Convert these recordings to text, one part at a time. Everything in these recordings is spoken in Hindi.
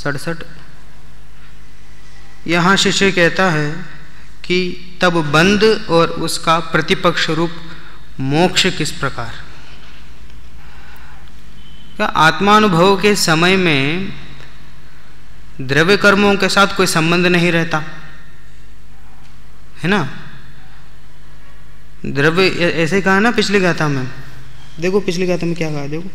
67। यहाँ शिष्य कहता है कि तब बंध और उसका प्रतिपक्ष रूप मोक्ष किस प्रकार। क्या आत्मानुभव के समय में द्रव्य कर्मों के साथ कोई संबंध नहीं रहता है ना। द्रव्य ऐसे कहा ना पिछली गाथा में, देखो पिछली गाथा में क्या कहा, देखो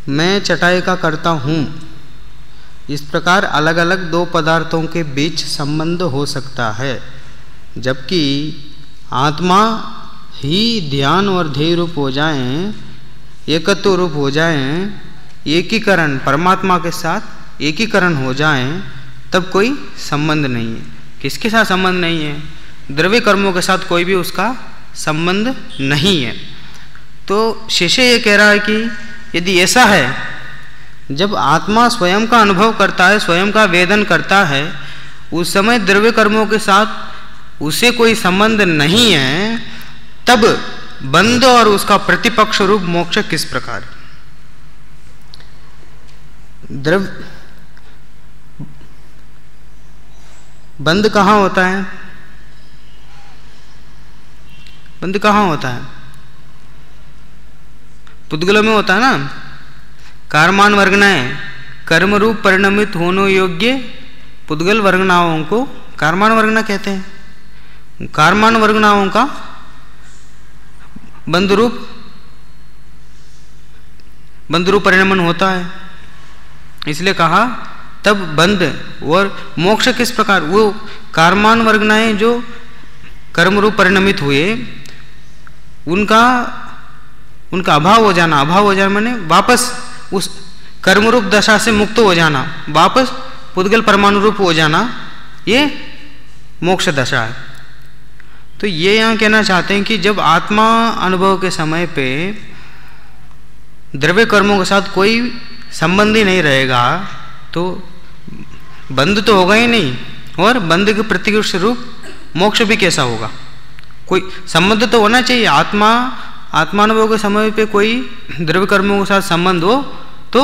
मैं चटाई का करता हूँ। इस प्रकार अलग अलग दो पदार्थों के बीच संबंध हो सकता है, जबकि आत्मा ही ध्यान और ध्येय रूप हो जाएं, एकत्व रूप हो जाएं, एकीकरण परमात्मा के साथ एकीकरण हो जाएं, तब कोई संबंध नहीं है। किसके साथ संबंध नहीं है? द्रव्य कर्मों के साथ कोई भी उसका संबंध नहीं है। तो शिष्य ये कह रहा है कि यदि ऐसा है, जब आत्मा स्वयं का अनुभव करता है, स्वयं का वेदन करता है, उस समय द्रव्य कर्मों के साथ उसे कोई संबंध नहीं है, तब बंध और उसका प्रतिपक्ष रूप मोक्ष किस प्रकार। द्रव्य बंध कहाँ होता है? बंध कहाँ होता है? पुद्गलों में होता है ना। कारमान वर्गनाएं कर्म रूप परिणमित होने योग्य पुद्गल वर्गनाओं को कारमान वर्गना कहते हैं। कारमान वर्गनाओं का बंध रूप परिणमन होता है, इसलिए कहा तब बंध और मोक्ष किस प्रकार। वो कारमान वर्गनाएं जो कर्म रूप परिणमित हुए, उनका अभाव हो जाना माने वापस उस कर्म रूप दशा से मुक्त हो जाना, वापस पुद्गल परमाणु रूप हो जाना, ये मोक्ष दशा है। तो ये यहाँ कहना चाहते हैं कि जब आत्मा अनुभव के समय पे द्रव्य कर्मों के साथ कोई संबंध ही नहीं रहेगा, तो बंध तो होगा ही नहीं, और बंध के प्रतिकृष्ट रूप मोक्ष भी कैसा होगा। कोई संबंध तो होना चाहिए। आत्मानुभव के समय पे कोई द्रव्य कर्मों के साथ संबंध हो तो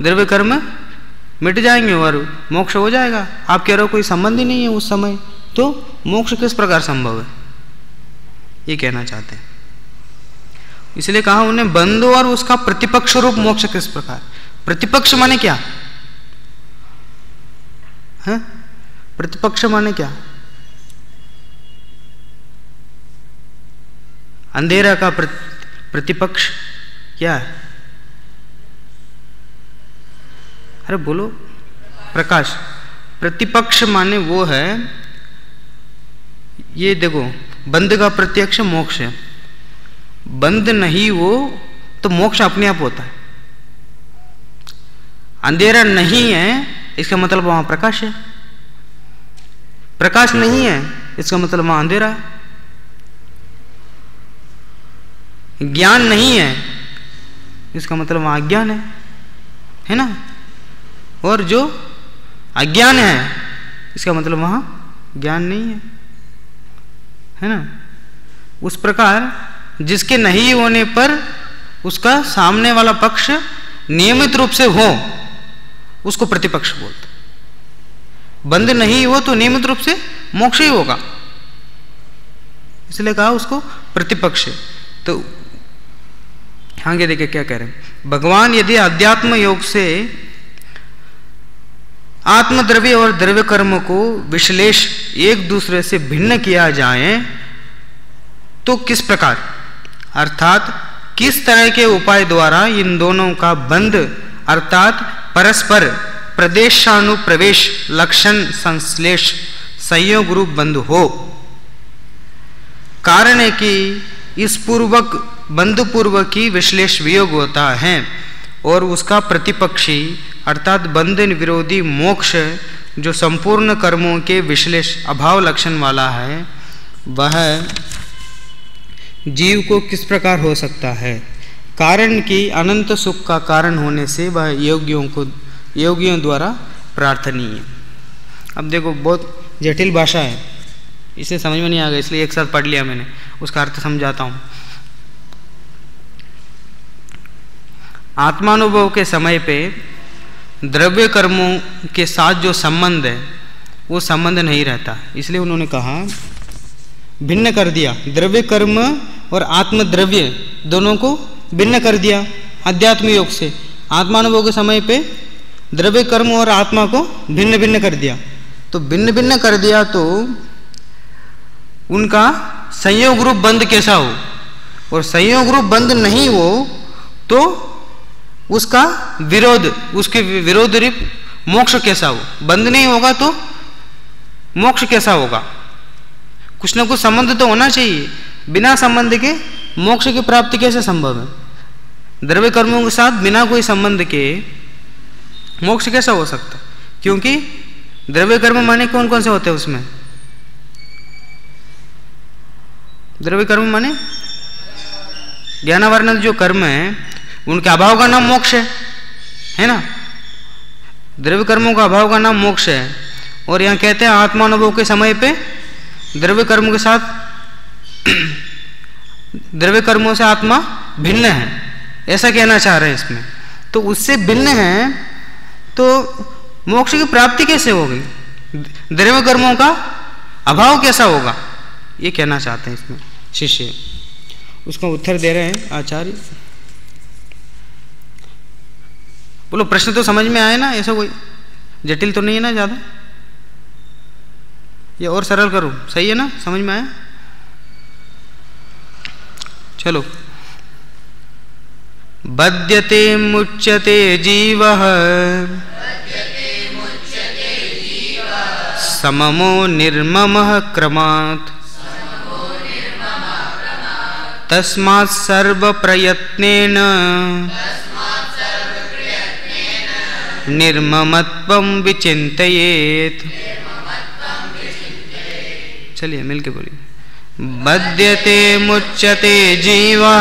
द्रव्य कर्म मिट जाएंगे और मोक्ष हो जाएगा। आप कह रहे हो कोई संबंध ही नहीं है उस समय, तो मोक्ष किस प्रकार संभव है, ये कहना चाहते हैं। इसलिए कहा उन्हें बंध और उसका प्रतिपक्ष रूप मोक्ष किस प्रकार। प्रतिपक्ष माने क्या है? प्रतिपक्ष माने क्या? अंधेरा का प्रतिपक्ष क्या है? अरे बोलो। प्रकाश। प्रतिपक्ष माने वो है, ये देखो बंध का प्रत्यक्ष मोक्ष है। बंध नहीं हो तो मोक्ष अपने आप होता है। अंधेरा नहीं है इसका मतलब वहां प्रकाश है। प्रकाश नहीं है इसका मतलब वहां अंधेरा है। ज्ञान नहीं है इसका मतलब वहां अज्ञान है ना। और जो अज्ञान है इसका मतलब वहां ज्ञान नहीं है ना। उस प्रकार जिसके नहीं होने पर उसका सामने वाला पक्ष नियमित रूप से हो, उसको प्रतिपक्ष बोलते। बंध नहीं हो तो नियमित रूप से मोक्ष ही होगा, इसलिए कहा उसको प्रतिपक्ष। तो आगे देखिए क्या कह रहे हैं। भगवान यदि अध्यात्म योग से आत्मद्रव्य और द्रव्य कर्म को विश्लेष एक दूसरे से भिन्न किया जाए तो किस प्रकार, अर्थात किस तरह के उपाय द्वारा इन दोनों का बंध अर्थात परस्पर प्रदेशानुप्रवेश लक्षण संश्लेष संयोग रूप बंध हो। कारण है कि इस पूर्वक बंध पूर्वक ही विश्लेष वियोग होता है और उसका प्रतिपक्षी अर्थात बंधन विरोधी मोक्ष जो संपूर्ण कर्मों के विश्लेष अभाव लक्षण वाला है, वह जीव को किस प्रकार हो सकता है। कारण की अनंत सुख का कारण होने से वह योगियों द्वारा प्रार्थनीय है। अब देखो बहुत जटिल भाषा है, इसे समझ में नहीं आ गया, इसलिए एक साथ पढ़ लिया मैंने, उसका अर्थ समझाता हूँ। आत्मानुभव के समय पे द्रव्य कर्मों के साथ जो संबंध है वो संबंध नहीं रहता, इसलिए उन्होंने कहा भिन्न कर दिया। द्रव्य कर्म और आत्मद्रव्य दोनों को भिन्न कर दिया अध्यात्म योग से। आत्मानुभव के समय पे द्रव्य कर्म और आत्मा को भिन्न भिन्न कर दिया। तो भिन्न भिन्न कर दिया तो उनका संयोग रूप बंध कैसा हो, और संयोग रूप बंध नहीं हो तो उसका विरोध, उसके विरोध रूप मोक्ष कैसा हो। बंध नहीं होगा तो मोक्ष कैसा होगा। कुछ ना कुछ संबंध तो होना चाहिए, बिना संबंध के मोक्ष की प्राप्ति कैसे संभव है। द्रव्य कर्मों के साथ बिना कोई संबंध के मोक्ष कैसा हो सकता, क्योंकि द्रव्य कर्म माने कौन कौन से होते हैं उसमें। द्रव्य कर्म माने ज्ञानावरण जो कर्म है उनके अभाव का नाम मोक्ष है ना। द्रव्य कर्मों का अभाव का नाम मोक्ष है। और यहाँ कहते हैं आत्मानुभव के समय पे द्रव्य कर्मों के साथ द्रव्य कर्मों से आत्मा भिन्न है, ऐसा कहना चाह रहे हैं इसमें। तो उससे भिन्न है तो मोक्ष की प्राप्ति कैसे होगी, द्रव्य कर्मों का अभाव कैसा होगा, ये कहना चाहते हैं इसमें शिष्य। उसका उत्तर दे रहे हैं आचार्य। बोलो प्रश्न तो समझ में आए ना, ऐसा कोई जटिल तो नहीं है ना ज़्यादा। ये और सरल करूं, सही है ना, समझ में आया। चलो। बध्यते मुच्यते जीवः सममो निर्ममः क्रमात् तस्मात् सर्वप्रयत्नेन निर्ममत्वं विचिन्तयेत्। चलिए मिलके बोलिए। बध्यते मुच्यते जीवः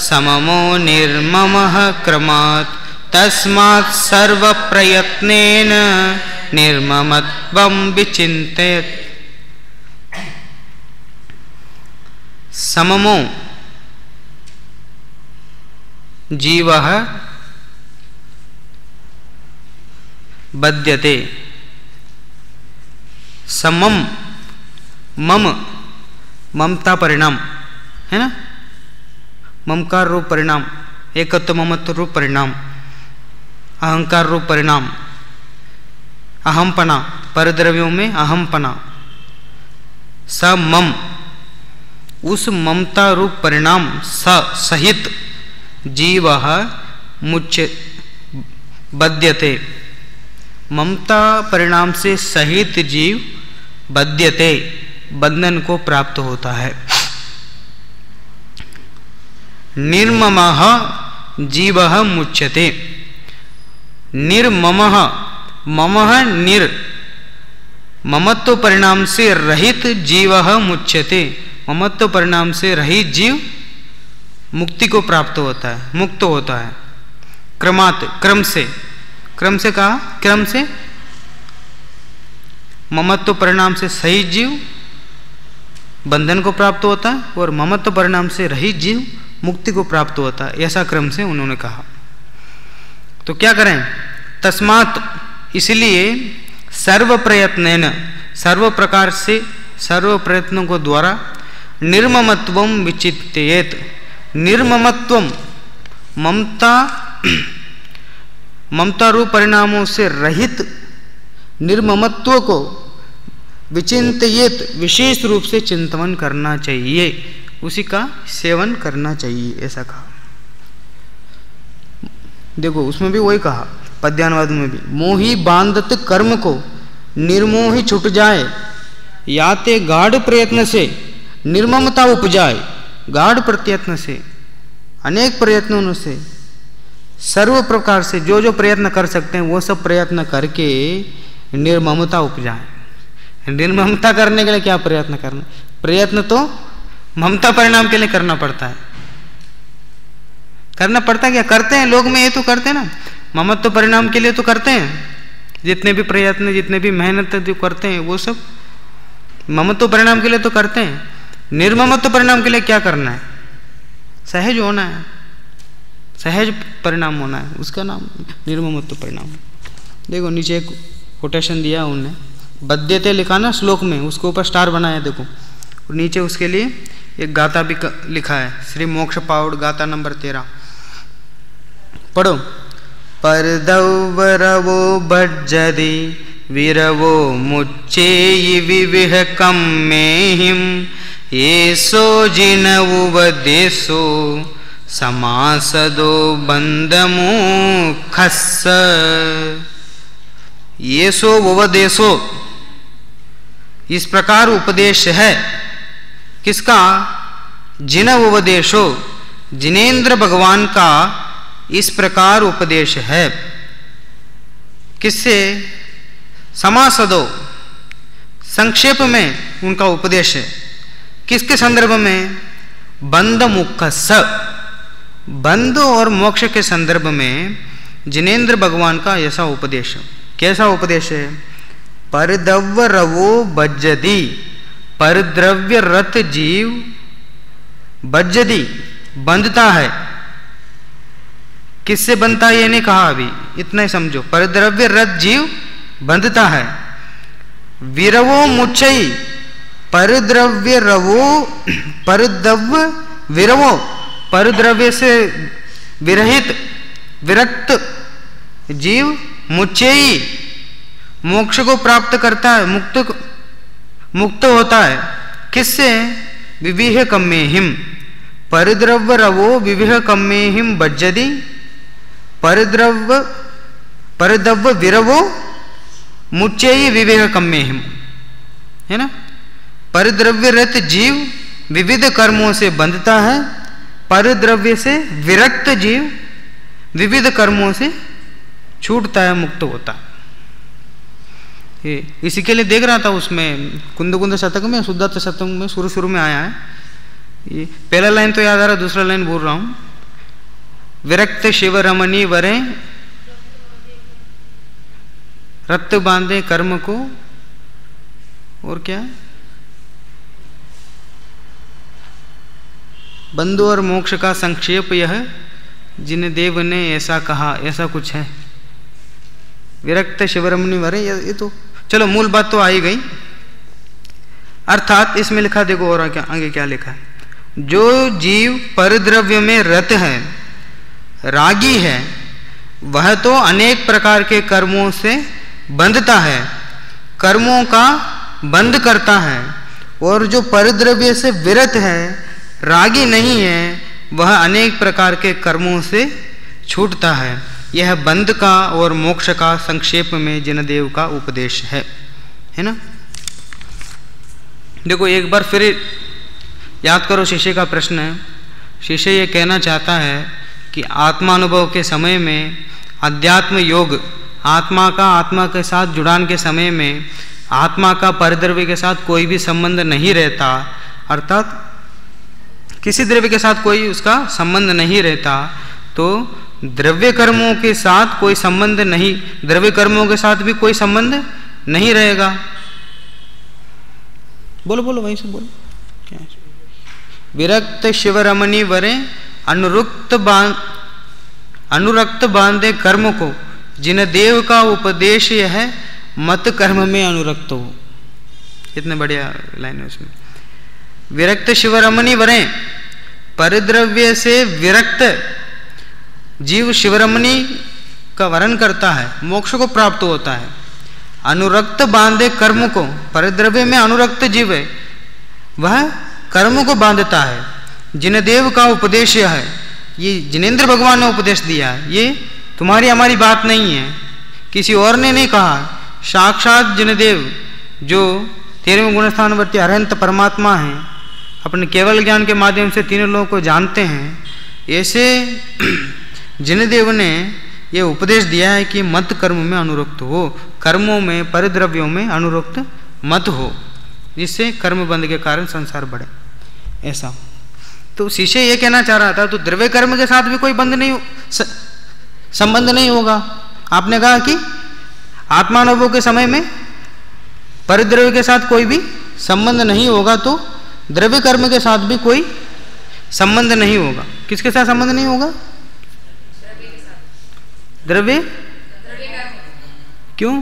सममो निर्ममः क्रमात् तस्मात् सर्वप्रयत्नेन निर्ममत्वं विचिन्तयेत्। सममो जीवः बध्यते। समम मम ममता परिणाम है ना, ममकार रूप परिणाम, एकत्व ममत्व रूप परिणाम, अहंकार रूप परिणाम, अहमपना, परद्रव्यों में अहमपना। समम उस ममता रूप परिणाम सहित जीवः मुच्य बध्यते। ममता परिणाम से सहित जीव बध्यते बंधन को प्राप्त होता है। निर्ममः जीवः मुच्यते। निर्ममः ममः निर ममत्व परिणाम से रहित जीवः मुच्यते। ममत्व परिणाम से रहित जीव मुक्ति को प्राप्त होता है, मुक्त होता है। क्रमात् क्रम से, क्रम से कहा, क्रम से ममत्व परिणाम से सही जीव बंधन को प्राप्त होता है और ममत्व परिणाम से रहित जीव मुक्ति को प्राप्त होता है, ऐसा क्रम से उन्होंने कहा। तो क्या करें, तस्मात् इसलिए सर्व प्रयत्नेन सर्व प्रकार से सर्व प्रयत्नों को द्वारा निर्ममत्वम विचित्येत। निर्ममत्वम ममता ममता रूप परिणामों से रहित निर्ममत्व को विचिंतयेत विशेष रूप से चिंतन करना चाहिए, उसी का सेवन करना चाहिए, ऐसा कहा। देखो उसमें भी वही कहा, पद्यानुवाद में भी, मोही बांधत कर्म को निर्मोही छुट जाए, याते गाढ़ प्रयत्न से निर्ममता उपजाए। गाढ़ प्रयत्न से, अनेक प्रयत्नों से, सर्व प्रकार से जो जो प्रयत्न कर सकते हैं वो सब प्रयत्न करके निर्ममता उपजाए। निर्ममता करने के लिए क्या प्रयत्न करना, प्रयत्न तो ममता परिणाम के लिए करना पड़ता है, करना पड़ता है। क्या करते हैं लोग में, ये तो करते हैं ना, ममत्व परिणाम के लिए तो करते हैं। जितने भी प्रयत्न, जितने भी मेहनत जो करते हैं वो सब ममत्व परिणाम के लिए तो करते हैं। निर्ममत्व परिणाम के लिए क्या करना है, सहज होना है, सहज परिणाम होना है, उसका नाम निर्ममत्व परिणाम। देखो नीचे एक कोटेशन दिया उन्होंने, बद्यते लिखा ना श्लोक में, उसके ऊपर स्टार बनाया देखो, और नीचे उसके लिए एक गाथा भी लिखा है, श्री मोक्ष पावड़ गाथा नंबर 13 पढ़ो। परदवरवो भज्जति वीरवो मुच्चेयि विविहकं मेहिं येषो जिनवुवदेशो समासदो बंधमुखस्स। येषो ववदेशो, इस प्रकार उपदेश है किसका? जिनवुवदेशो, जिनेन्द्र भगवान का इस प्रकार उपदेश है। किससे? समासदो, संक्षेप में उनका उपदेश है। किसके संदर्भ में? बंध मुखस्स, बंध और मोक्ष के संदर्भ में जिनेन्द्र भगवान का ऐसा उपदेश। कैसा उपदेश है? परद्रव्य रवो बज्जति, परद्रव्य रत जीव बज्जति, बंधता है। किससे बंधता है ये नहीं कहा अभी, इतना ही समझो। परद्रव्य रत जीव बंधता है। विरवो मुच्चई, परद्रव्य रवो, परद्रव्य विरवो, परद्रव्य से विरहित विरक्त जीव मुच्चई, मोक्ष को प्राप्त करता है, मुक्त होता है। किससे? विविह कम्मेहिम, परिद्रव्य रवो विविह कम्मेहिम बज्जति, परिद्रव्य विरवो मुच्चेयि विवेह कम्मेहिम, है ना। परिद्रव्य रत जीव विविध कर्मों से बंधता है, परिद्रव्य से विरक्त जीव विविध कर्मों से छूटता है, मुक्त होता है। इसी के लिए देख रहा था उसमें कुंद शतक में, शुद्धार्थ शतक में शुरू में आया है। ये पहला लाइन तो याद आ रहा, दूसरा लाइन बोल रहा हूं। विरक्त शिव रमणी वरे रक्त बांधे कर्म को, और क्या? बंधु और मोक्ष का संक्षेप यह, जिन देव ने ऐसा कहा, ऐसा कुछ है। विरक्त शिवरमणि वरे, ये तो चलो मूल बात तो आ ही गई। अर्थात इसमें लिखा देखो और आगे क्या लिखा है। जो जीव परद्रव्य में रत है, रागी है, वह तो अनेक प्रकार के कर्मों से बंधता है, कर्मों का बंध करता है। और जो परद्रव्य से विरत है, रागी नहीं है, वह अनेक प्रकार के कर्मों से छूटता है। यह बंध का और मोक्ष का संक्षेप में जिनदेव का उपदेश है ना। देखो एक बार फिर याद करो, शिष्य का प्रश्न है। शिष्य ये कहना चाहता है कि आत्मानुभव के समय में, अध्यात्म योग, आत्मा के साथ जुड़ान के समय में आत्मा का परद्रव्य के साथ कोई भी संबंध नहीं रहता, अर्थात किसी द्रव्य के साथ कोई उसका संबंध नहीं रहता, तो द्रव्य कर्मों के साथ कोई संबंध नहीं, द्रव्य कर्मों के साथ भी कोई संबंध नहीं रहेगा। बोलो बोलो वहीं से बोलो क्या है? विरक्त शिवरमणि वरे अनुरक्त बांधे कर्म को, जिन देव का उपदेश यह है, मत कर्म में अनुरक्त हो। इतने बढ़िया लाइन है उसमें। विरक्त शिवरमणि वरे, परिद्रव्य से विरक्त जीव शिवरमणि का वरण करता है, मोक्ष को प्राप्त होता है। अनुरक्त बांधे कर्म को, परिद्रव्य में अनुरक्त जीव है, वह कर्म को बांधता है। जिन देव का उपदेश है, ये जिनेन्द्र भगवान ने उपदेश दिया है, ये तुम्हारी हमारी बात नहीं है, किसी और ने नहीं कहा। साक्षात जिनदेव जो 13वें गुणस्थानवर्ती अरहंत परमात्मा हैं, अपने केवल ज्ञान के माध्यम से तीनों लोगों को जानते हैं, ऐसे जिनदेव ने ये उपदेश दिया है कि मत कर्म में अनुरक्त हो, कर्मों में, परिद्रव्यों में अनुरक्त मत हो, जिससे कर्म बंध के कारण संसार बढ़े। ऐसा तो शिष्य ये कहना चाह रहा था, तो द्रव्य कर्म के साथ भी कोई बंध नहीं, संबंध नहीं होगा। आपने कहा कि आत्मानुभव के समय में परिद्रव्य के साथ कोई भी संबंध नहीं होगा, तो द्रव्य कर्म के साथ भी कोई संबंध नहीं होगा। किसके साथ संबंध नहीं होगा? द्रव्य क्यों?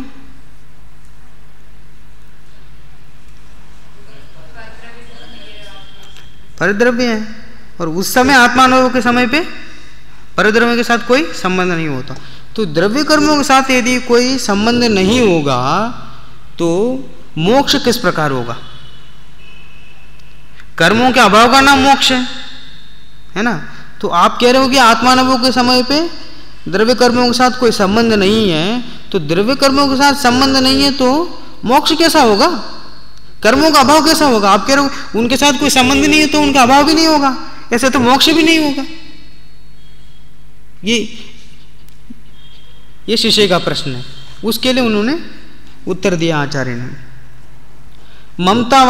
परद्रव्य है, और उस समय आत्मानुभव के समय पे परद्रव्य के साथ कोई संबंध नहीं होता। तो द्रव्य कर्मों के साथ यदि कोई संबंध नहीं होगा तो मोक्ष किस प्रकार होगा? कर्मों के अभाव का नाम मोक्ष है ना। तो आप कह रहे हो कि आत्मानुभव के समय पे द्रव्य कर्मों के साथ कोई संबंध नहीं है, तो द्रव्य कर्मों के साथ संबंध नहीं है तो मोक्ष कैसा होगा? कर्मों का अभाव कैसा होगा? आप कह रहे हो उनके साथ कोई संबंध नहीं है तो उनका अभाव भी नहीं होगा, ऐसे तो मोक्ष भी नहीं होगा। ये शिष्य का प्रश्न है, उसके लिए उन्होंने उत्तर दिया आचार्य ने। ममता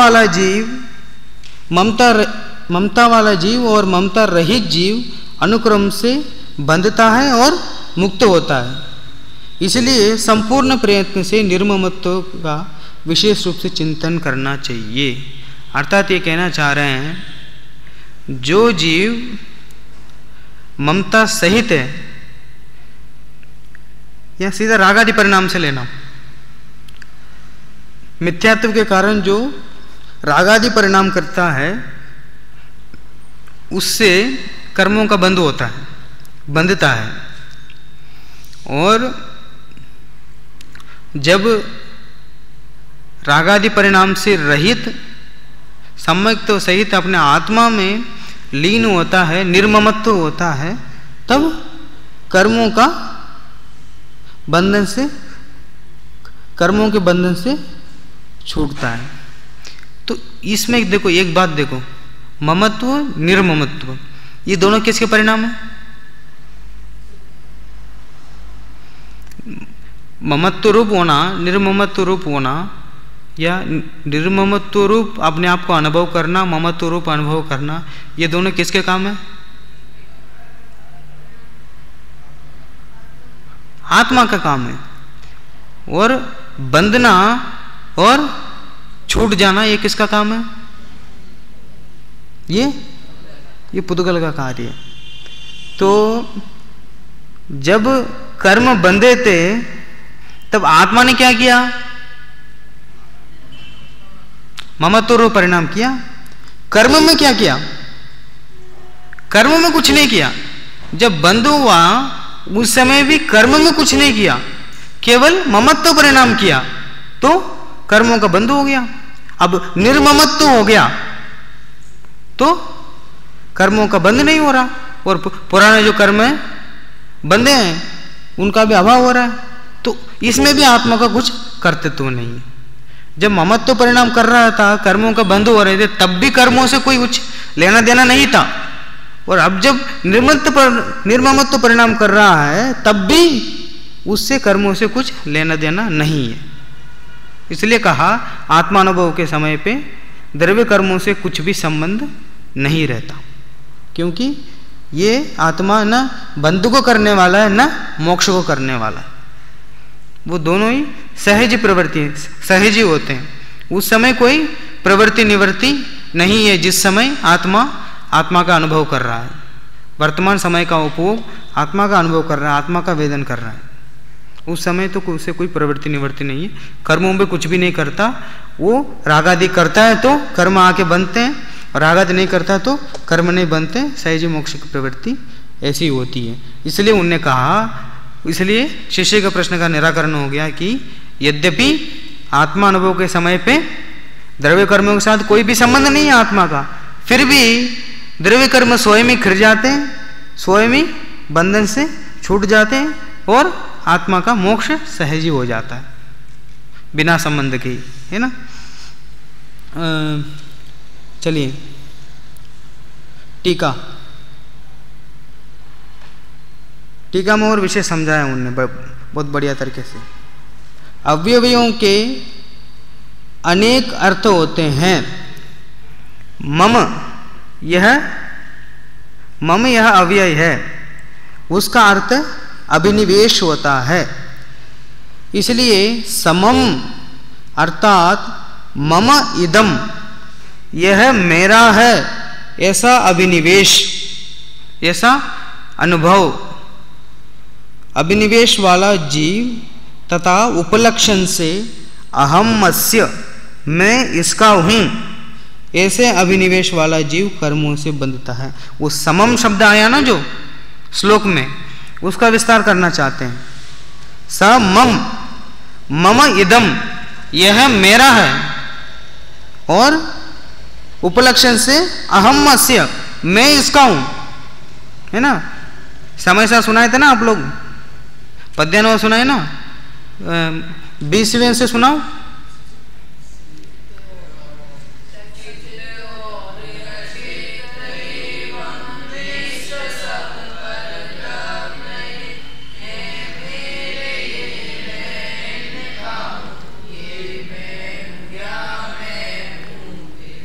वाला जीव और ममता रहित जीव अनुक्रम से बंधता है और मुक्त होता है। इसलिए संपूर्ण प्रयत्न से निर्ममत्व का विशेष रूप से चिंतन करना चाहिए। अर्थात ये कहना चाह रहे हैं, जो जीव ममता सहित है, या सीधा रागादि परिणाम से लेना, मिथ्यात्व के कारण जो रागादि परिणाम करता है उससे कर्मों का बंध होता है, बंधता है। और जब रागादि परिणाम से रहित सम्यक तो सहित अपने आत्मा में लीन होता है, निर्ममत्व होता है, तब कर्मों का बंधन से, कर्मों के बंधन से छूटता है। तो इसमें देखो एक बात देखो, ममत्व निर्ममत्व ये दोनों किसके परिणाम है? ममत्व रूप होना, निर्ममत्व रूप होना, या निर्ममत्व रूप अपने आप को अनुभव करना, ममत्व रूप अनुभव करना, ये दोनों किसके काम है? आत्मा का काम है। और बंधना और छूट जाना ये किसका काम है? ये पुद्गल का कार्य है। तो जब कर्म बंधे थे तब आत्मा ने क्या किया? ममत्व रूप परिणाम किया। कर्म में क्या किया? कर्म में कुछ नहीं किया। जब बंध हुआ उस समय भी कर्म में कुछ नहीं किया, केवल ममत्व परिणाम किया, तो कर्मों का बंध हो गया। अब निर्ममत्व हो गया तो कर्मों का बंध नहीं हो रहा, और पुराने जो कर्म है बंधे हैं उनका भी अभाव हो रहा है। तो इसमें भी आत्मा का कुछ कर्तृत्व नहीं है। जब ममत्व परिणाम कर रहा था, कर्मों का बंध हो रहे थे, तब भी कर्मों से कोई कुछ लेना देना नहीं था। और अब जब निर्ममत्व परिणाम कर रहा है तब भी उससे कर्मों से कुछ लेना देना नहीं है। इसलिए कहा आत्मानुभव के समय पे द्रव्य कर्मों से कुछ भी संबंध नहीं रहता, क्योंकि ये आत्मा न बंध को करने वाला है न मोक्ष को करने वाला है। वो दोनों ही सहज प्रवृत्ति, सहज ही होते हैं। उस समय कोई प्रवृत्ति निवृत्ति नहीं है जिस समय आत्मा का अनुभव कर रहा है। वर्तमान समय का उपभोग आत्मा का अनुभव कर रहा है, आत्मा का वेदन कर रहा है। उस समय तो उससे कोई प्रवृत्ति निवृत्ति नहीं है, कर्मों में कुछ भी नहीं करता। वो रागादि करता है तो कर्म आके बनते हैं, और रागादि नहीं करता तो कर्म नहीं बनते। सहज मोक्ष की प्रवृत्ति ऐसी होती है। इसलिए उनने कहा, इसलिए शिष्य का प्रश्न का निराकरण हो गया कि यद्यपि आत्मा अनुभव के समय पे द्रव्य कर्मों के साथ कोई भी संबंध नहीं है आत्मा का, फिर भी द्रव्य कर्म स्वयं ही खिर जाते हैं, स्वयं ही बंधन से छूट जाते हैं, और आत्मा का मोक्ष सहज ही हो जाता है बिना संबंध के, है ना। चलिए टीका में और विषय समझाया उनने बहुत बढ़िया तरीके से। अवयवियों के अनेक अर्थ होते हैं। मम यह अव्यय है, उसका अर्थ अभिनिवेश होता है। इसलिए समम अर्थात मम इदम, यह मेरा है, ऐसा अभिनिवेश, ऐसा अनुभव अभिनिवेश वाला जीव तथा उपलक्षण से अहम अस्य, मैं इसका हूँ, ऐसे अभिनिवेश वाला जीव कर्मों से बंधता है। वो समम शब्द आया ना जो श्लोक में, उसका विस्तार करना चाहते हैं। स मम, मम इदम, यह मेरा है, और उपलक्षण से अहम अस्य, मैं इसका हूं, है ना। समय सा सुनाए थे ना आप लोग, पद्यानुवाद सुनाए ना, 20वें से सुनाओ।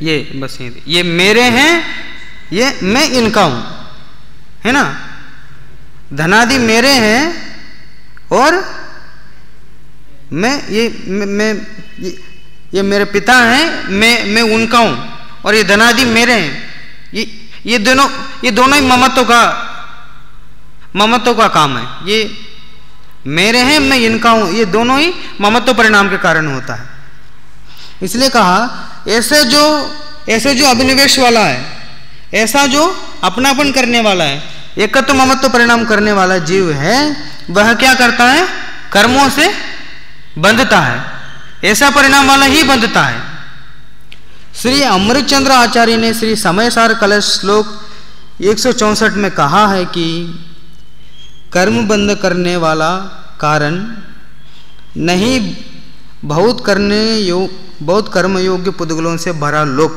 ये बस ये मेरे हैं, ये मैं इनका हूं, है ना। धनादि मेरे हैं और मैं ये मेरे पिता हैं, मैं उनका हूं, और ये धनादि मेरे हैं। ये दोनों ही ममत्व का काम है। ये मेरे हैं, मैं इनका हूं, ये दोनों ही ममत्व परिणाम के कारण होता है। इसलिए कहा ऐसे जो अभिनिवेश वाला है, ऐसा जो अपनापन करने वाला है, एकत्व ममत्व परिणाम करने वाला जीव है, वह क्या करता है? कर्मों से बंधता है। ऐसा परिणाम वाला ही बंधता है। श्री अमृतचंद्र आचार्य ने श्री समयसार कलश श्लोक 164 में कहा है कि कर्म बंध करने वाला कारण नहीं बहुत कर्म योग्य पुद्गलों से भरा लोक,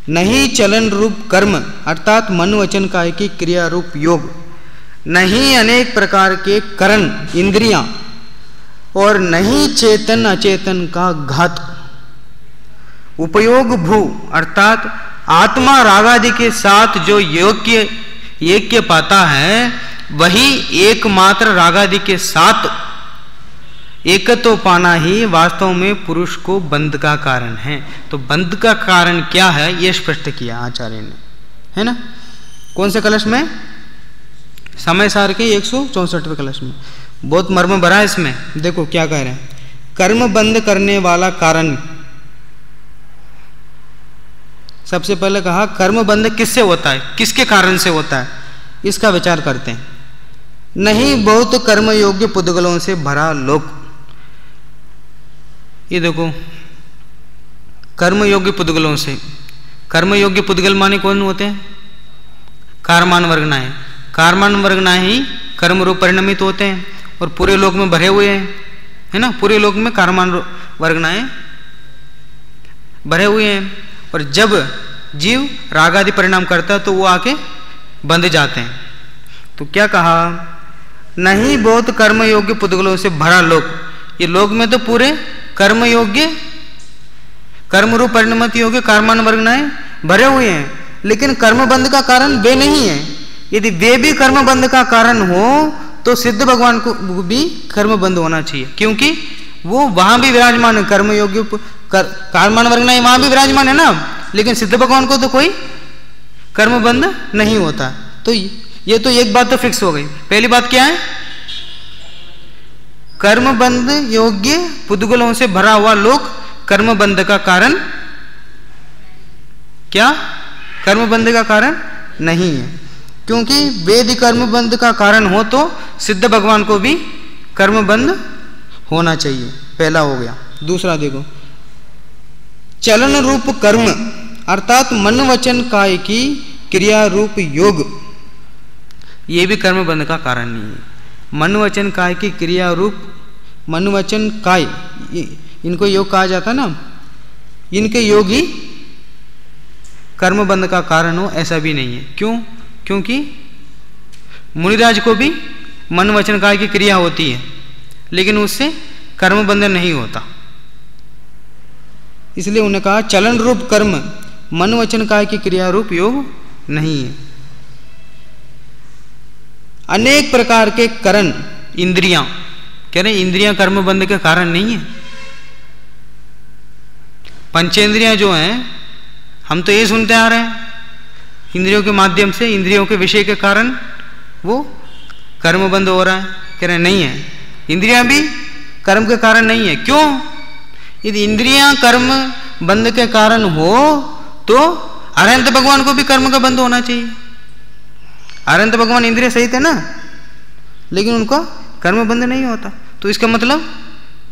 नहीं चलन रूप कर्म अर्थात मन वचन काय की क्रिया रूप योग, नहीं अनेक प्रकार के करण इंद्रियां, और नहीं चेतन अचेतन का घात। उपयोग भू अर्थात आत्मा रागादि के साथ जो ऐक्य पाता है, वही एकमात्र रागादि के साथ एकत्व पाना ही वास्तव में पुरुष को बंध का कारण है। तो बंध का कारण क्या है, यह स्पष्ट किया आचार्य ने, है ना। कौन से कलश में? समयसार के 164वें कलश में। बहुत मर्म भरा है इसमें। देखो क्या कह रहे हैं, कर्म बंध करने वाला कारण। सबसे पहले कहा कर्म बंध किससे होता है, किसके कारण से होता है, इसका विचार करते हैं। नहीं बहुत कर्म योग्य पुद्गलों से भरा लोक। ये देखो, कर्म योग्य पुद्गलों से, कर्म योग्य पुद्गल माने कौन होते हैं? कारमान वर्गनाएं। कारमान वर्गनाएं ही कर्म रूप परिणमित होते हैं और पूरे लोक में भरे हुए हैं, है ना। पूरे लोक में कारमान वर्गनाएं भरे हुए हैं, और जब जीव राग आदि परिणाम करता है तो वो आके बंध जाते हैं। तो क्या कहा, नहीं बहुत कर्म योग्य पुद्गलों से भरा लोक। ये लोक में तो पूरे कर्म योग्य, कर्म रूप परिणमति योग्य कारमान वर्गनाएं भरे हुए हैं, लेकिन कर्म बंध का कारण वे नहीं है। यदि वे भी कर्म बंध का कारण हो तो सिद्ध भगवान को भी कर्म बंध होना चाहिए, क्योंकि वो वहां भी विराजमान है। कर्म योग्य कारमान वर्गनाएं वहां भी विराजमान है ना, लेकिन सिद्ध भगवान को तो कोई कर्म बंध नहीं होता। तो ये तो एक बात तो फिक्स हो गई। पहली बात क्या है, कर्म बंध योग्य पुद्गलों से भरा हुआ लोक कर्म बंध का कारण क्या? कर्म बंध का कारण नहीं है, क्योंकि वेद कर्म बंध का कारण हो तो सिद्ध भगवान को भी कर्म बंध होना चाहिए। पहला हो गया। दूसरा देखो, चलन रूप कर्म अर्थात मन वचन काय की क्रिया रूप योग, ये भी कर्म बंध का कारण नहीं है। मन वचन काय की क्रिया रूप, मन वचन काय इनको योग कहा जाता है ना, इनके योग ही कर्म बंध का कारण हो, ऐसा भी नहीं है। क्यों? क्योंकि मुनिराज को भी मन वचन काय की क्रिया होती है, लेकिन उससे कर्म बंधन नहीं होता। इसलिए उन्हें कहा चलन रूप कर्म मन वचन काय की क्रिया रूप योग नहीं है। अनेक प्रकार के करण इंद्रियां, कह रहे इंद्रियां कर्म बंध के कारण नहीं है। पंचेंद्रियां जो हैं, हम तो ये सुनते आ रहे हैं, इंद्रियों के माध्यम से, इंद्रियों के विषय के कारण वो कर्म बंद हो रहा है? कह रहे नहीं है। इंद्रियां भी कर्म के कारण नहीं है। क्यों? यदि इंद्रियां कर्म बंद के कारण हो तो अरहंत भगवान को भी कर्म का बंद होना चाहिए। अरहंत भगवान इंद्रिय सहित है ना, लेकिन उनको कर्म बंद नहीं होता। तो इसका मतलब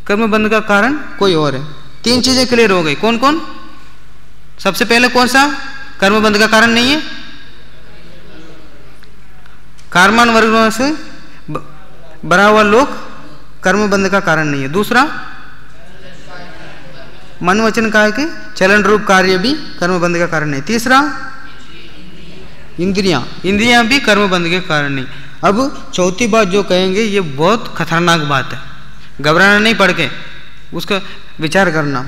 कर्म बंद का कारण कोई और है। 3 चीजें क्लियर हो गई। कौन कौन? सबसे पहले कौन सा कर्म बंद का कारण नहीं है? कार्मान वर्ग से बना हुआ लोक कर्म बंध का कारण नहीं है। दूसरा, मन वचन काय के चलन रूप कार्य भी कर्म बंध का कारण नहीं। तीसरा, इंद्रियां भी कर्म बंध के कारण नहीं। अब चौथी बात जो कहेंगे ये बहुत खतरनाक बात है, घबराना नहीं, पढ़ के उसका विचार करना।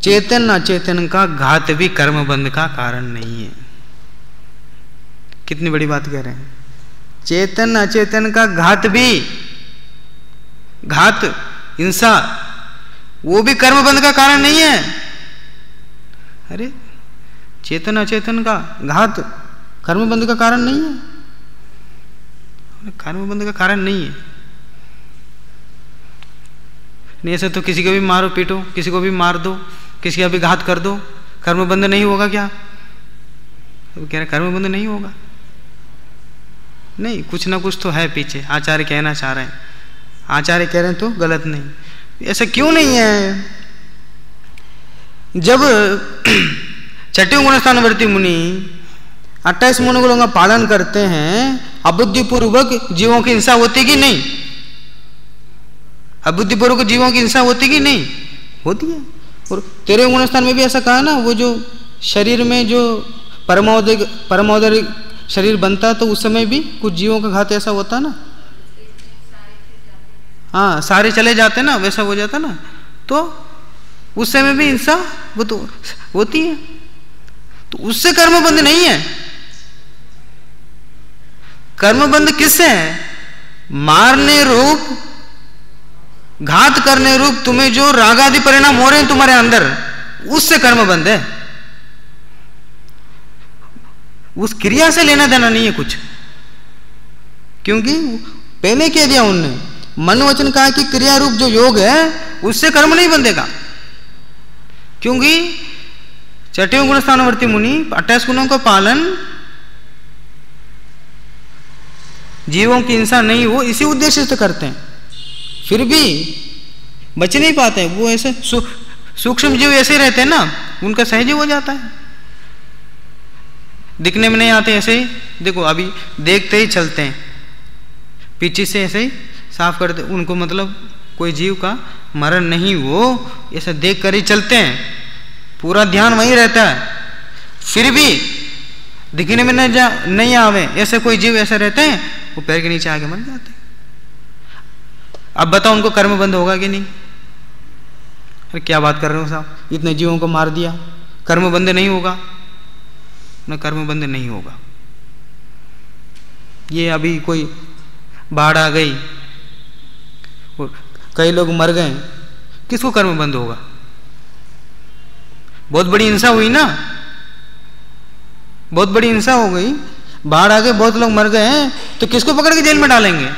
चेतन अचेतन का घात भी कर्म बंध का कारण नहीं है। कितनी बड़ी बात कह रहे हैं। चेतन अचेतन का घात भी, घात हिंसा, वो भी कर्म बंध का कारण नहीं है। अरे चेतन अचेतन का घात कर्म बंध का कारण नहीं है, कर्म बंध का कारण नहीं है। नहीं ऐसे तो किसी को भी मारो पीटो, किसी को भी मार दो, किसी का भी घात कर दो, कर्म बंध नहीं होगा क्या? तो कह रहे कर्म बंध नहीं होगा। नहीं, कुछ ना कुछ तो है पीछे, आचार्य कहना चाह रहे हैं। आचार्य कह रहे हैं तो गलत नहीं। ऐसा क्यों नहीं है? जब छठे गुणस्थानवर्ती मुनि 28 गुणों का पालन करते हैं, अबुद्धिपूर्वक जीवों की हिंसा होती कि नहीं? अबुद्धिपूर्वक जीवों की हिंसा होती कि नहीं? होती है। और 13वें गुणस्थान में भी ऐसा कहा ना, वो जो शरीर में जो परमोदय शरीर बनता तो उस समय भी कुछ जीवों का घात ऐसा होता ना। हाँ, सारे चले जाते ना, वैसा हो जाता ना, तो उस समय भी हिंसा वो तो होती है। तो उससे कर्मबंध नहीं है। कर्मबंध किससे है? मारने रूप, घात करने रूप तुम्हें जो राग आदि परिणाम हो रहे हैं तुम्हारे अंदर, उससे कर्मबंध है। उस क्रिया से लेना देना नहीं है कुछ, क्योंकि पहले कह दिया उनने, मन वचन कहा कि क्रिया रूप जो योग है उससे कर्म नहीं बंधेगा। क्योंकि छठे गुणस्थानवर्ती मुनि 28 गुणों का पालन, जीवों की हिंसा नहीं हो, इसी उद्देश्य से करते हैं, फिर भी बच नहीं पाते। वो ऐसे सूक्ष्म जीव ऐसे रहते हैं ना, उनका सहज हो जाता है, दिखने में नहीं आते ऐसे ही। देखो अभी देखते ही चलते हैं, पीछे से ऐसे ही साफ करते, उनको मतलब कोई जीव का मरण नहीं हो, ऐसा देख कर ही चलते हैं, पूरा ध्यान वहीं रहता है, फिर भी दिखने में नहीं आवे ऐसे कोई जीव ऐसे रहते हैं, वो पैर के नीचे आके मर जाते हैं। अब बताओ उनको कर्म बंद होगा कि नहीं? अरे क्या बात कर रहे हो साहब, इतने जीवों को मार दिया, कर्म बंद नहीं होगा? न कर्म बंद नहीं होगा। ये अभी कोई बाढ़ आ गई और कई लोग मर गए, किसको कर्म बंद होगा? बहुत बड़ी हिंसा हुई ना, बहुत बड़ी हिंसा हो गई, बाढ़ आ गई, बहुत लोग मर गए हैं, तो किसको पकड़ के जेल में डालेंगे?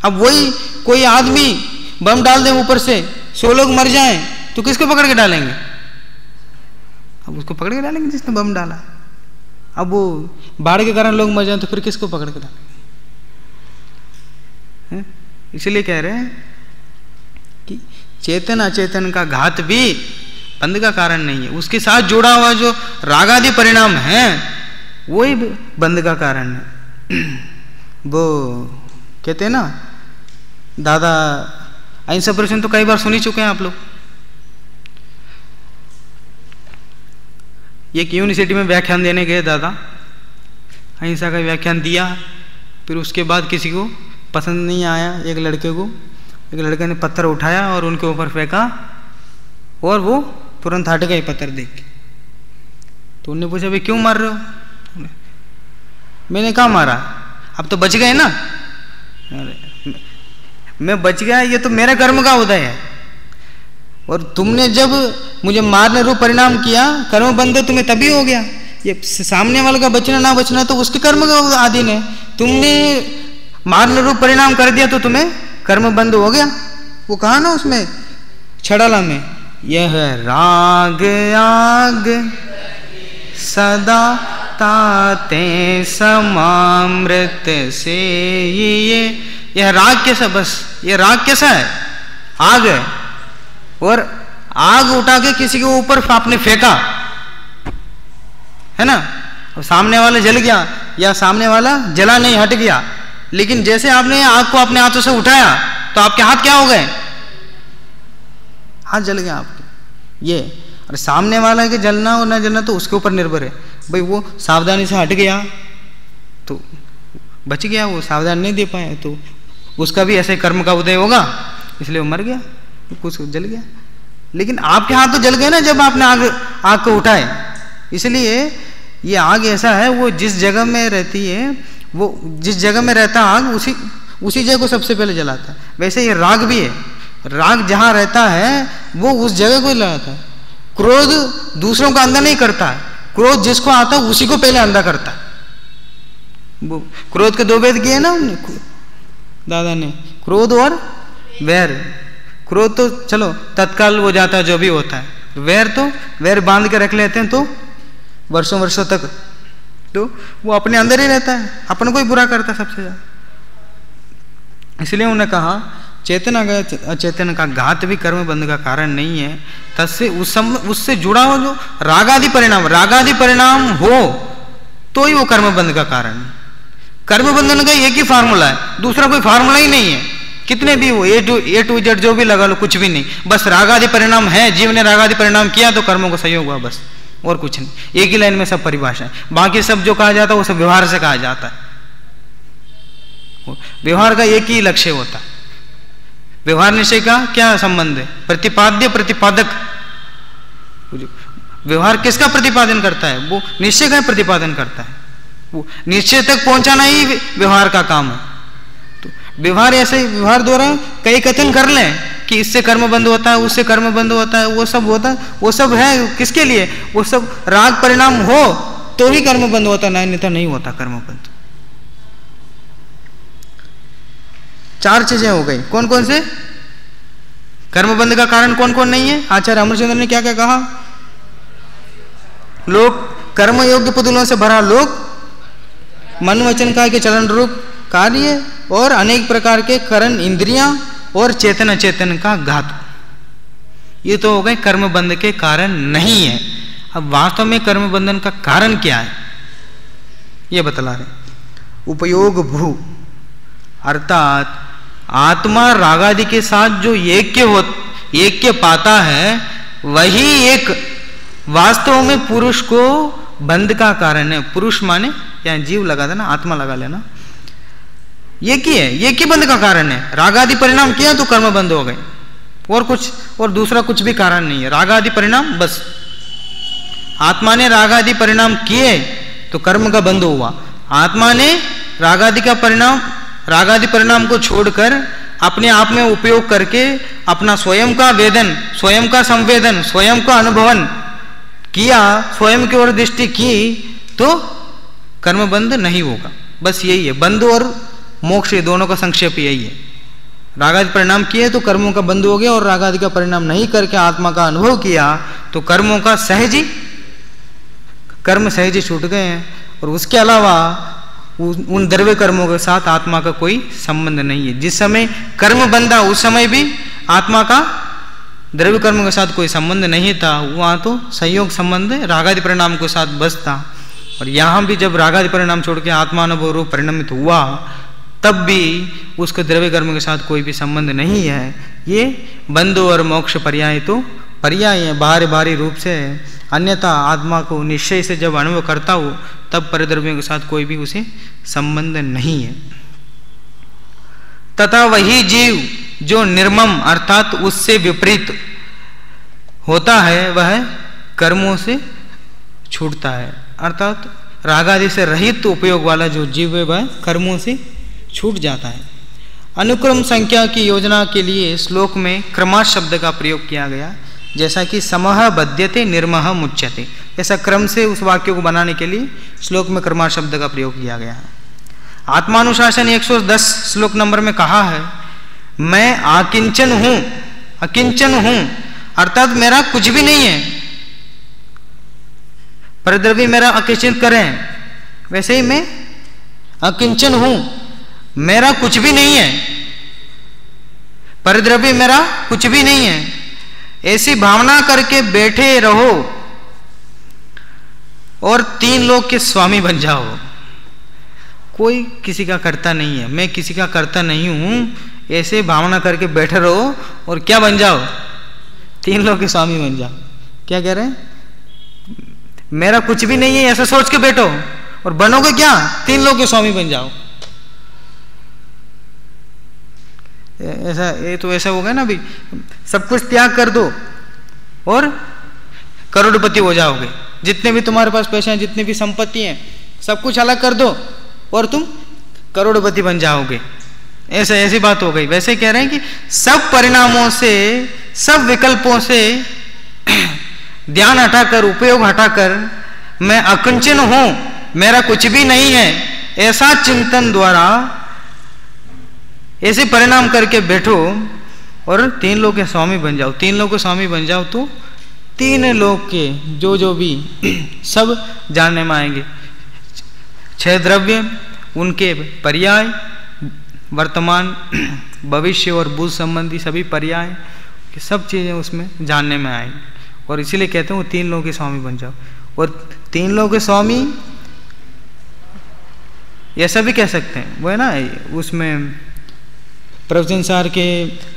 अब वही कोई आदमी बम डाल दे ऊपर से, 100 लोग मर जाएं, तो किसको पकड़ के डालेंगे? अब उसको पकड़ के डालेंगे जिसने बम डाला। अब वो बाढ़ के कारण लोग मर जाए तो फिर किसको पकड़ के डालेंगे? इसलिए कह रहे हैं कि चेतन अचेतन का घात भी बंध का कारण नहीं है, उसके साथ जुड़ा हुआ जो राग आदि परिणाम है वही बंध का कारण है। वो कहते हैं ना, दादा अहिंसा प्रश्न तो कई बार सुन ही चुके हैं आप लोग। एक यूनिवर्सिटी में व्याख्यान देने गए दादा, अहिंसा का व्याख्यान दिया, फिर उसके बाद किसी को पसंद नहीं आया, एक लड़के ने पत्थर उठाया और उनके ऊपर फेंका और वो तुरंत हट गए पत्थर देख के। तो उन्होंने पूछा भाई क्यों मार रहे हो? मैंने कहा मारा, अब तो बच गए ना। मैं बच गया, ये तो मेरे कर्म का उदय है, और तुमने जब मुझे मारने रूप परिणाम किया, कर्म बंध तुम्हें तभी हो गया। ये सामने वाले का बचना ना बचना तो उसके कर्म का अधीन है। तुमने मार्न रूप परिणाम कर दिया तो तुम्हें कर्म बंद हो गया। वो कहा ना उसमें छड़ाला में, यह राग आग सदा ताते समामृत से ये। यह राग कैसा, बस ये राग कैसा है, आग है, और आग उठा के किसी के ऊपर आपने फेंका है ना, और सामने वाला जल गया या सामने वाला जला नहीं, हट गया, लेकिन जैसे आपने आग को अपने हाथों से उठाया तो आपके हाथ क्या हो गए, हाथ जल गया आपके। ये और सामने वाला के जलना और ना जलना तो उसके ऊपर निर्भर है भाई। वो सावधानी से हट गया तो बच गया, वो सावधान नहीं दे पाया तो उसका भी ऐसे कर्म का उदय होगा, इसलिए वो मर गया, कुछ जल गया। लेकिन आपके हाथ तो जल गए ना जब आपने आग को उठाए। इसलिए ये आग ऐसा है, वो जिस जगह में रहती है, वो जिस जगह में रहता है आग उसी जगह को सबसे पहले जलाता है। वैसे ये राग भी है, राग जहाँ रहता है वो उस जगह को जलाता है। क्रोध दूसरों का अंधा नहीं करता है, क्रोध जिसको आता है उसी को पहले अंधा करता है। वो क्रोध के दो भेद किए ना दादा ने, क्रोध और वैर। क्रोध तो चलो तत्काल हो जाता है जो भी होता है, वैर तो वैर बांध के रख लेते हैं तो वर्षों वर्षों तक तो वो अपने अंदर ही रहता है, अपन को ही बुरा करता है सबसे ज्यादा। इसलिए उन्होंने कहा चेतन अचेतन का घात भी कर्म बंध का कारण नहीं है। तस्से उससे जुड़ा हो जो रागादि परिणाम हो तो ही वो कर्म बंध का कारण है। कर्म बंधन का एक ही फार्मूला है, दूसरा कोई फार्मूला ही नहीं है। कितने भी हो ए टू जेड जो भी लगा लो, कुछ भी नहीं, बस रागादि परिणाम है। जीव ने रागादि परिणाम किया तो कर्मों का सहयोग हुआ, बस और कुछ नहीं। एक ही लाइन में सब परिभाषा है, बाकी सब जो कहा जाता है वो सब व्यवहार से कहा जाता है। व्यवहार का एक ही लक्ष्य होता है। व्यवहार निश्चय का क्या संबंध है, प्रतिपाद्य प्रतिपादक। व्यवहार किसका प्रतिपादन करता है, वो निश्चय का प्रतिपादन करता है। वो निश्चय तक पहुंचाना ही व्यवहार का काम है। तो व्यवहार ऐसे ही, व्यवहार द्वारा कई कथन कर लें कि इससे कर्म बंद होता है, उससे कर्म बंद होता है, वो सब होता है, वो सब है किसके लिए, वो सब राग परिणाम हो तो ही कर्म बंद होता है, अन्यथा नहीं होता कर्म बंद। चार चीजें हो गई, कौन कौन से कर्म बंध का कारण कौन कौन नहीं है। आचार्य अमरचंद्र ने क्या क्या कहा, लोक कर्म योग्य पुतलों से भरा लोक, मन वचन का के चलन रूप कार्य और अनेक प्रकार के करण इंद्रियां और चेतन अचेतन का घात। ये तो हो गए कर्म बंध के कारण नहीं है। अब वास्तव में कर्म बंधन का कारण क्या है ये बतला रहे। उपयोग भू अर्थात आत्मा रागादि के साथ जो ऐक्य पाता है वही एक वास्तव में पुरुष को बंध का कारण है। पुरुष माने या जीव लगा देना, आत्मा लगा लेना, ये की है, ये की बंध का कारण है। रागादि परिणाम किया तो कर्म बंद हो गए, और कुछ और दूसरा कुछ भी कारण नहीं है। रागादि परिणाम बस, आत्मा ने रागादि परिणाम किए तो कर्म का बंद हुआ। आत्मा ने रागादि परिणाम को छोड़कर अपने आप में उपयोग करके अपना स्वयं का वेदन, स्वयं का संवेदन, स्वयं का अनुभवन किया, स्वयं की ओर दृष्टि की तो कर्म बंध नहीं होगा। बस यही है, बंध और मोक्ष दोनों का संक्षेप यही है। रागादि परिणाम किए तो कर्मों का बंध हो गया, और रागादि का परिणाम नहीं करके आत्मा का अनुभव किया तो कर्मों का कर्म सहज छूट गए हैं। और उसके अलावा उन द्रव्य कर्मों के साथ आत्मा का कोई संबंध नहीं है। जिस समय कर्म बंधा उस समय भी आत्मा का द्रव्य कर्मों के साथ कोई संबंध नहीं था, वहाँ तो संयोग संबंध रागादि परिणाम के साथ बस था। और यहाँ भी जब रागादि परिणाम छोड़ के आत्मा अनुभव रूप परिणमित हुआ तब भी उसके द्रव्य कर्म के साथ कोई भी संबंध नहीं है। ये बंध और मोक्ष पर्याय तो पर्याय है, बाहरी रूप से है। अन्यथा आत्मा को निश्चय से जब अनुभव करता हो तब परद्रव्यों के साथ कोई भी उसे संबंध नहीं है। तथा वही जीव जो निर्मम अर्थात उससे विपरीत होता है वह कर्मों से छूटता है। अर्थात रागादि से रहित उपयोग वाला जो जीव है वह कर्मों से छूट जाता है। अनुक्रम संख्या की योजना के लिए श्लोक में क्रमाश शब्द का प्रयोग किया गया। जैसा कि समः बध्यते निर्मः मुच्यते, ऐसा क्रम से उस वाक्य को बनाने के लिए श्लोक में कर्मा शब्द का प्रयोग किया गया है। आत्मानुशासन 110 श्लोक नंबर में कहा है, मैं अकिंचन हूं, अकिंचन हूं अर्थात मेरा कुछ भी नहीं है। परिद्रव्य मेरा अकिंचित करें, वैसे ही मैं अकिंचन हूं, मेरा कुछ भी नहीं है, परिद्रव्य मेरा कुछ भी नहीं है, ऐसी भावना करके बैठे रहो और 3 लोक के स्वामी बन जाओ। कोई किसी का करता नहीं है, मैं किसी का करता नहीं हूं, ऐसे भावना करके बैठे रहो और क्या बन जाओ, 3 लोक के स्वामी बन जाओ। क्या कह रहे हैं, मेरा कुछ भी नहीं है ऐसा सोच के बैठो और बनोगे क्या, 3 लोक के स्वामी बन जाओ। ऐसा ये तो ऐसा हो गया ना, अभी सब कुछ त्याग कर दो और करोड़पति हो जाओगे। जितने भी तुम्हारे पास पैसे हैं, जितनी भी संपत्ति हैं, सब कुछ अलग कर दो और तुम करोड़पति बन जाओगे। ऐसी बात हो गई। वैसे कह रहे हैं कि सब परिणामों से, सब विकल्पों से ध्यान हटाकर, उपयोग हटाकर मैं अकिंचन हूं, मेरा कुछ भी नहीं है, ऐसा चिंतन द्वारा ऐसे परिणाम करके बैठो और 3 लोक के स्वामी बन जाओ। 3 लोक के स्वामी बन जाओ तो 3 लोक के जो भी सब जानने में आएंगे। 6 द्रव्य, उनके पर्याय, वर्तमान, भविष्य और भूत संबंधी सभी पर्याय, सब चीजें उसमें जानने में आएंगी। और इसीलिए कहते हैं वो 3 लोक के स्वामी बन जाओ। और 3 लोक के स्वामी ऐसा भी कह सकते हैं, वो है ना, उसमें प्रवचन सार के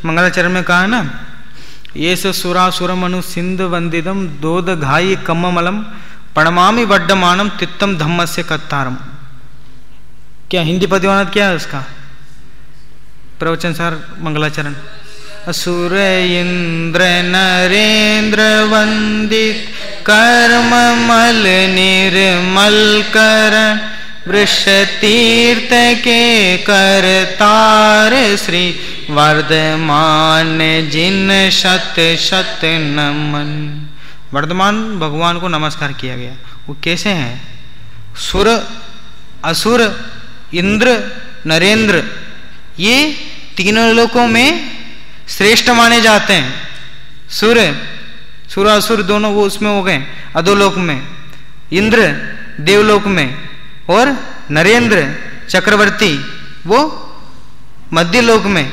मंगलाचरण में कहा है ना, ये सुरासुर मनु सिंध वंदिदम दोद घाई कममलम पणमामि वड्डमानम तित्तम धम्म से कत्तारम। क्या हिंदी पदवानत क्या है उसका, प्रवचन सार मंगलाचरण, असुर इंद्र नरेंद्र वंदित कर्म मल निर्मल करण वृष तीर्थ के करतार श्री वर्धमान जिन शत शत नमन। वर्धमान भगवान को नमस्कार किया गया। वो कैसे हैं, सुर, असुर, इंद्र, नरेंद्र, ये तीनों लोकों में श्रेष्ठ माने जाते हैं। सुर असुर दोनों वो उसमें हो गए अधोलोक में, इंद्र देवलोक में और नरेंद्र चक्रवर्ती वो मध्य लोक में,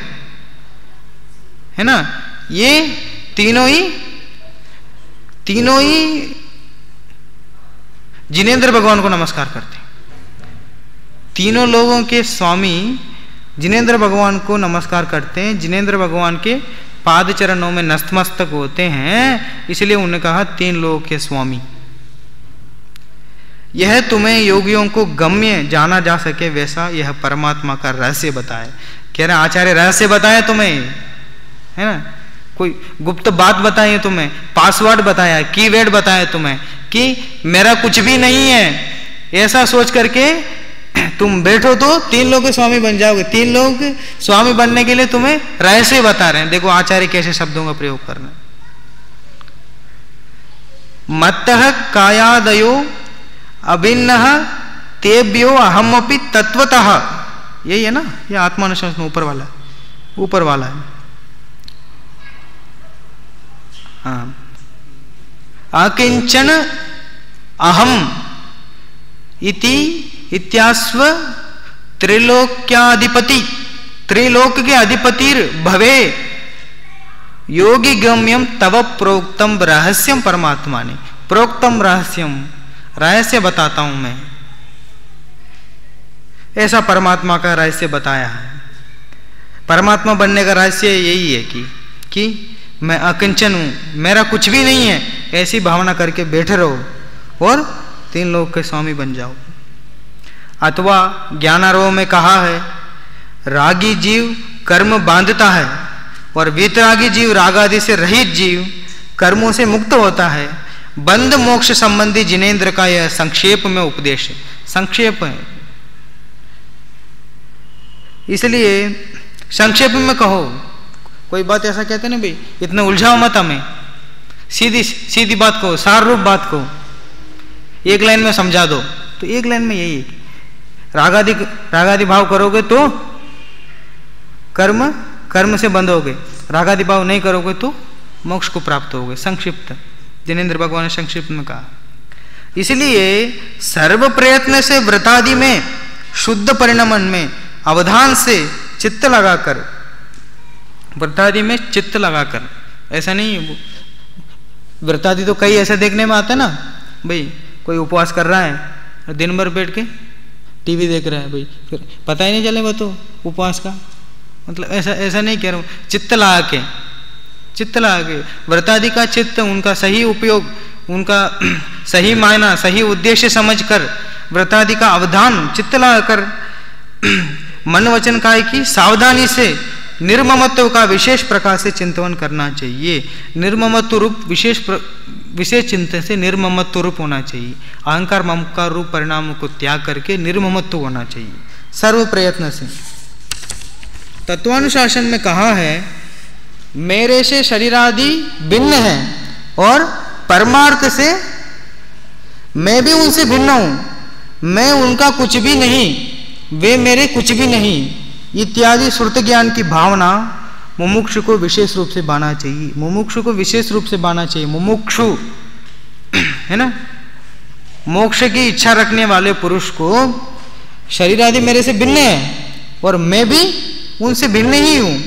है ना। ये तीनों ही जिनेंद्र भगवान को नमस्कार करते हैं। तीनों लोगों के स्वामी जिनेंद्र भगवान को नमस्कार करते हैं, जिनेंद्र भगवान के पाद चरणों में नतमस्तक होते हैं, इसलिए उन्होंने कहा 3 लोगों के स्वामी। यह तुम्हें योगियों को गम्य जाना जा सके वैसा यह परमात्मा का रहस्य बताए। कह रहे आचार्य रहस्य बताए तुम्हें, है ना, कोई गुप्त बात बताई तुम्हें, पासवर्ड बताया, कीवर्ड बताया तुम्हें कि मेरा कुछ भी नहीं है, ऐसा सोच करके तुम बैठो तो 3 लोग के स्वामी बन जाओगे। 3 लोग के स्वामी बनने के लिए तुम्हें रहस्य बता रहे हैं। देखो आचार्य कैसे शब्दों का प्रयोग कर रहे हैं। मत्तः कायादयो अभिन्नः तेभ्यो अहमपि तत्वतः, यही है ना, ये आत्मानुशासन ऊपर वाला है। हाँ, अकिंचन अहम इति इत्यास्व त्रिलोक्याधिपति, त्रिलोक के अधिपतिर भवे योगी गम्यम तव प्रोक्तम रहस्यम परमात्मा ने, प्रोक्तम रहस्यम, रहस्य बताता हूं मैं, ऐसा परमात्मा का रहस्य बताया है। परमात्मा बनने का रहस्य यही है कि मैं अकिंचन हूं, मेरा कुछ भी नहीं है, ऐसी भावना करके बैठे रहो और 3 लोक के स्वामी बन जाओ। अथवा ज्ञानारोह में कहा है, रागी जीव कर्म बांधता है और वीतरागी जीव, रागादि से रहित जीव कर्मों से मुक्त होता है। बंध मोक्ष संबंधी जिनेंद्र का यह संक्षेप में उपदेश है, संक्षेप है, इसलिए संक्षेप में कहो। कोई बात ऐसा कहते ना भाई, इतना उलझाओ मत हमें, सीधी सीधी बात को, सार रूप बात को एक लाइन में समझा दो तो एक लाइन में यही, रागादि भाव करोगे तो कर्म से बंध होगे, रागादि भाव नहीं करोगे तो मोक्ष को प्राप्त होगे। संक्षिप्त जिनेंद्र भगवान ने संक्षिप्त में कहा। इसलिए सर्व प्रयत्न से व्रतादि में शुद्ध परिणमन में अवधान से चित्त लगाकर, व्रतादि में चित्त लगाकर, ऐसा नहीं व्रतादि तो कई ऐसे देखने में आता है ना, भाई कोई उपवास कर रहा है और दिन भर बैठ के टीवी देख रहा है, भाई फिर पता ही नहीं चले वो तो उपवास का, मतलब ऐसा नहीं कह रहा हूँ। चित्त लगा के व्रतादि का चित्त, उनका सही उपयोग, उनका सही मायना, सही उद्देश्य समझकर व्रतादि का अवधान चित्त लगाकर मन वचन काय की सावधानी से निर्ममत्व का विशेष प्रकार से चिंतन करना चाहिए। निर्ममत्व रूप विशेष चिंतन से निर्ममत्व रूप होना चाहिए। अहंकार ममकार रूप परिणामों को त्याग करके निर्ममत्व होना चाहिए सर्व प्रयत्न से। तत्वानुशासन में कहा है मेरे से शरीर आदि भिन्न है और परमार्थ से मैं भी उनसे भिन्न हूं, मैं उनका कुछ भी नहीं, वे मेरे कुछ भी नहीं, इत्यादि श्रुत ज्ञान की भावना मुमुक्षु को विशेष रूप से बाना चाहिए। मुमुक्षु को विशेष रूप से बाना चाहिए। मुमुक्षु है ना, मोक्ष की इच्छा रखने वाले पुरुष को शरीर आदि मेरे से भिन्न है और मैं भी उनसे भिन्न ही हूं,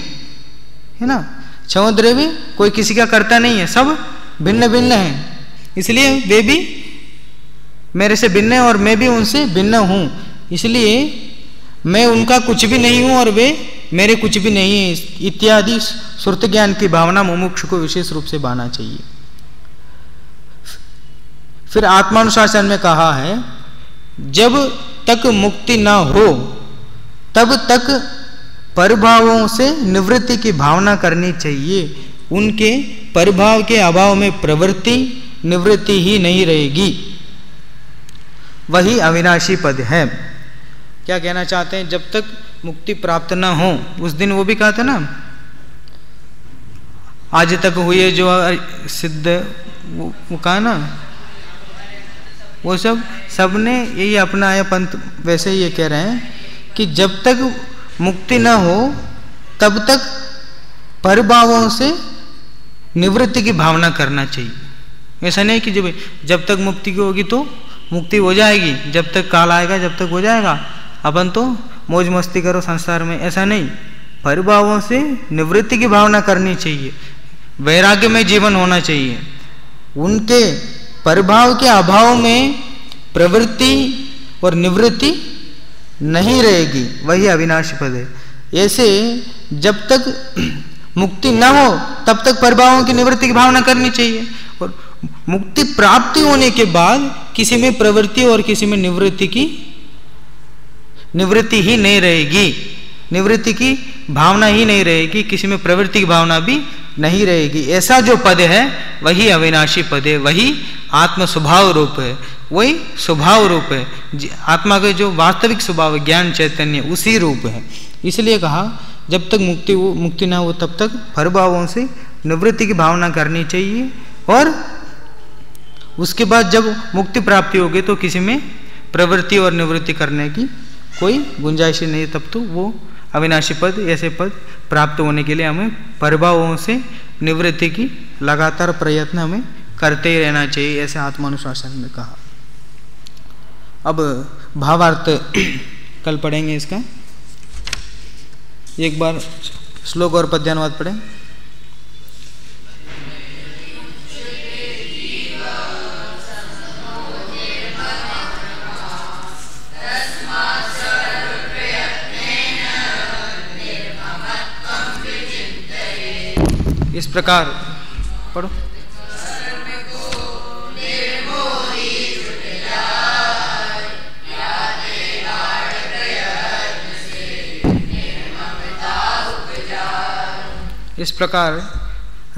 है ना। समुद्र भी कोई किसी का करता नहीं है, सब भिन्न भिन्न है, इसलिए वे भी मेरे से भिन्न है और मैं भी उनसे भिन्न हूं, इसलिए मैं उनका कुछ भी नहीं हूं और वे मेरे कुछ भी नहीं है, इत्यादि श्रुत ज्ञान की भावना मुमुक्षु को विशेष रूप से बाना चाहिए। फिर आत्मानुशासन में कहा है जब तक मुक्ति ना हो तब तक परिभावों से निवृत्ति की भावना करनी चाहिए। उनके परिभाव के अभाव में प्रवृत्ति निवृत्ति ही नहीं रहेगी, वही अविनाशी पद है। क्या कहना चाहते हैं, जब तक मुक्ति प्राप्त ना हो, उस दिन वो भी कहा था ना, आज तक हुए जो सिद्ध वो कहा ना, वो सबने यही अपनाया पंथ। वैसे ही ये कह रहे हैं कि जब तक मुक्ति ना हो तब तक परिभावों से निवृत्ति की भावना करना चाहिए। ऐसा नहीं कि जब तक मुक्ति की होगी तो मुक्ति हो जाएगी, जब तक काल आएगा जब तक हो जाएगा, अपन तो मौज मस्ती करो संसार में, ऐसा नहीं। परिभावों से निवृत्ति की भावना करनी चाहिए, वैराग्य में जीवन होना चाहिए। उनके परिभाव के अभाव में प्रवृत्ति और निवृत्ति नहीं रहेगी, वही अविनाशी पद है। ऐसे जब तक मुक्ति न हो तब तक परिभावों की निवृत्ति की भावना करनी चाहिए, और मुक्ति प्राप्ति होने के बाद किसी में प्रवृत्ति और किसी में निवृत्ति ही नहीं रहेगी, निवृत्ति की भावना ही नहीं रहेगी, किसी में प्रवृत्ति की भावना भी नहीं रहेगी। ऐसा जो पद है वही अविनाशी पद है, वही आत्म स्वभाव रूप है, वही स्वभाव रूप है, आत्मा के जो वास्तविक स्वभाव ज्ञान चैतन्य उसी रूप है। इसलिए कहा जब तक मुक्ति ना हो तब तक परिभावों से निवृत्ति की भावना करनी चाहिए, और उसके बाद जब मुक्ति प्राप्ति होगी तो किसी में प्रवृत्ति और निवृत्ति करने की कोई गुंजाइश नहीं, तब तो वो अविनाशी पद, ऐसे पद प्राप्त होने के लिए हमें परिभावों से निवृत्ति की लगातार प्रयत्न हमें करते ही रहना चाहिए, ऐसे आत्मानुशासन में कहा। अब भावार्थ कल पढ़ेंगे इसका, एक बार श्लोक और पद्यानुवाद पढ़ें। इस प्रकार पढ़ो। इस प्रकार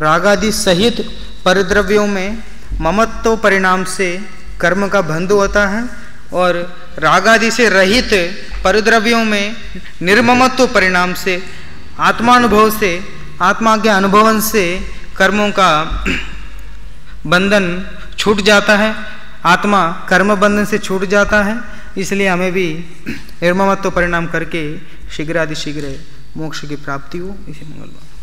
रागादि सहित परिद्रव्यों में ममत्व परिणाम से कर्म का बंध होता है, और रागादि से रहित परिद्रव्यों में निर्ममत्व परिणाम से आत्मानुभव से, आत्मा के अनुभवन से कर्मों का बंधन छूट जाता है, आत्मा कर्म बंधन से छूट जाता है। इसलिए हमें भी निर्ममत्व परिणाम करके शीघ्रातिशीघ्र मोक्ष की प्राप्ति हो। इसी मंगलवार।